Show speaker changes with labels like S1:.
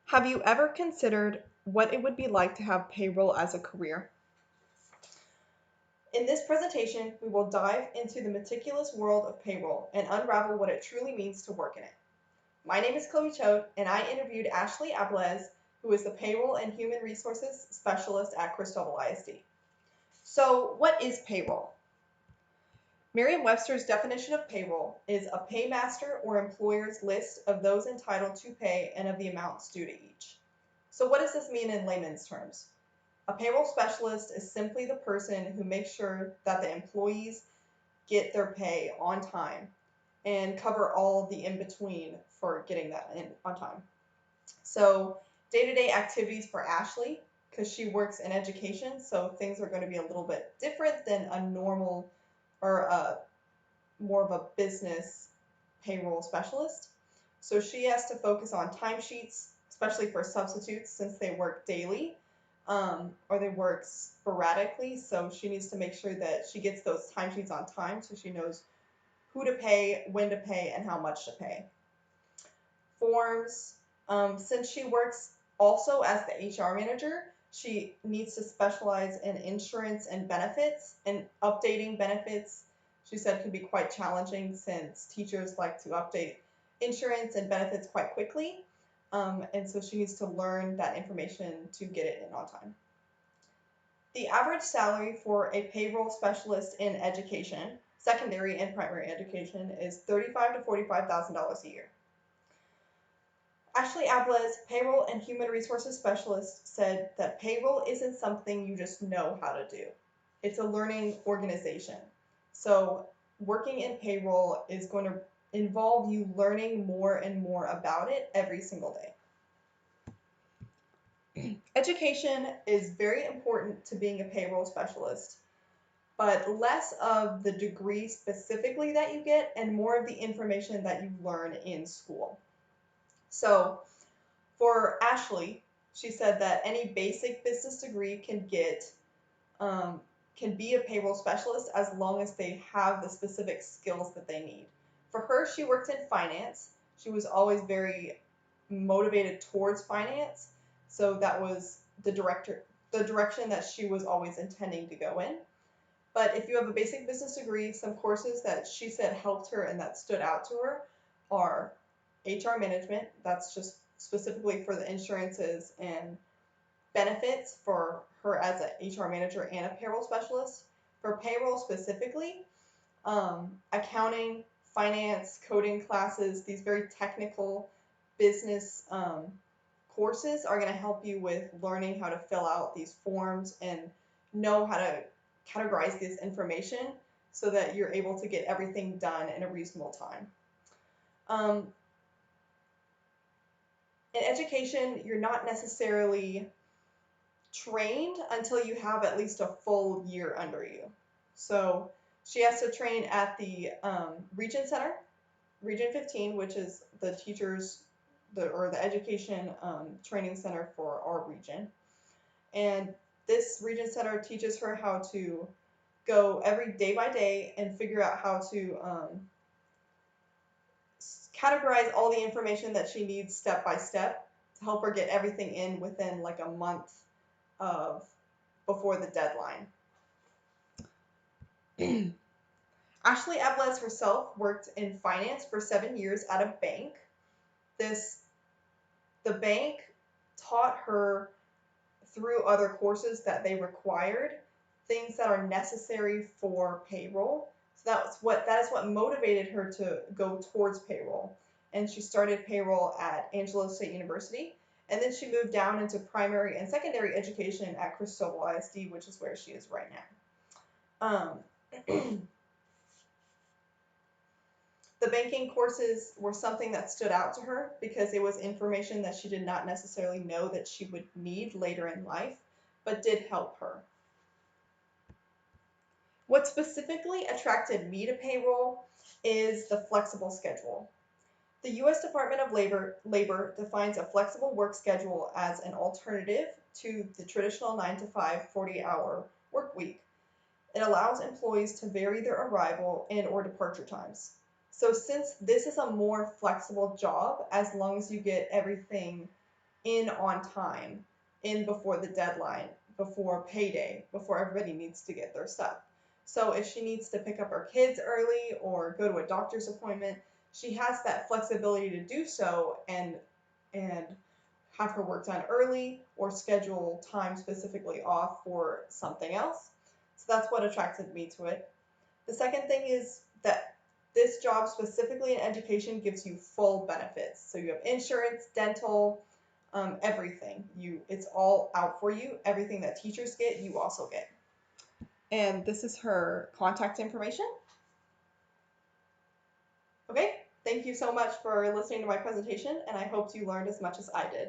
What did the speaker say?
S1: Have you ever considered what it would be like to have payroll as a career? In this presentation, we will dive into the meticulous world of payroll and unravel what it truly means to work in it. My name is Choate, and I interviewed Ashley Abilez, who is the Payroll and Human Resources Specialist at Christoval ISD. So, what is payroll? Merriam-Webster's definition of payroll is a paymaster or employer's list of those entitled to pay and of the amounts due to each. So what does this mean in layman's terms? A payroll specialist is simply the person who makes sure that the employees get their pay on time and cover all the in-between for getting that in on time. So day-to-day activities for Ashley, because she works in education, so things are going to be a little bit different than a normal or more of a business payroll specialist. So she has to focus on timesheets, especially for substitutes since they work daily or they work sporadically. So she needs to make sure that she gets those timesheets on time so she knows who to pay, when to pay, and how much to pay. Forms, since she works also as the HR manager, she needs to specialize in insurance and benefits, and updating benefits, she said, can be quite challenging since teachers like to update insurance and benefits quite quickly. And so she needs to learn that information to get it in on time. The average salary for a payroll specialist in education, secondary and primary education, is $35,000 to $45,000 a year. Ashley Abilez, Payroll and Human Resources Specialist, said that payroll isn't something you just know how to do. It's a learning organization. So working in payroll is going to involve you learning more and more about it every single day. Education is very important to being a payroll specialist, but less of the degree specifically that you get and more of the information that you learn in school. So for Ashley, she said that any basic business degree can be a payroll specialist as long as they have the specific skills that they need. For her, she worked in finance. She was always very motivated towards finance, so that was the direction that she was always intending to go in. But if you have a basic business degree, some courses that she said helped her and that stood out to her are HR management. That's just specifically for the insurances and benefits for her as an HR manager and a payroll specialist. For payroll specifically, accounting, finance, coding classes, these very technical business courses are going to help you with learning how to fill out these forms and know how to categorize this information so that you're able to get everything done in a reasonable time. In education, you're not necessarily trained until you have at least a full year under you. So she has to train at the Region Center, Region 15, which is the teachers, the education training center for our region. And this Region Center teaches her how to go every day by day and figure out how to categorize all the information that she needs step by step to help her get everything in within like a month of before the deadline. Ashley Abilez herself worked in finance for 7 years at a bank. The bank taught her through other courses that they required things that are necessary for payroll. So that is what motivated her to go towards payroll. And she started payroll at Abilez State University. And then she moved down into primary and secondary education at Christoval ISD, which is where she is right now. The banking courses were something that stood out to her because it was information that she did not necessarily know that she would need later in life, but did help her. What specifically attracted me to payroll is the flexible schedule. The U.S. Department of Labor defines a flexible work schedule as an alternative to the traditional 9 to 5, 40-hour work week. It allows employees to vary their arrival and or departure times. So since this is a more flexible job, as long as you get everything in on time, in before the deadline, before payday, before everybody needs to get their stuff. So if she needs to pick up her kids early or go to a doctor's appointment, she has that flexibility to do so and have her work done early or schedule time specifically off for something else. So that's what attracted me to it. The second thing is that this job specifically in education gives you full benefits. So you have insurance, dental, everything. It's all out for you. Everything that teachers get, you also get. And this is her contact information. Okay, thank you so much for listening to my presentation, and I hope you learned as much as I did.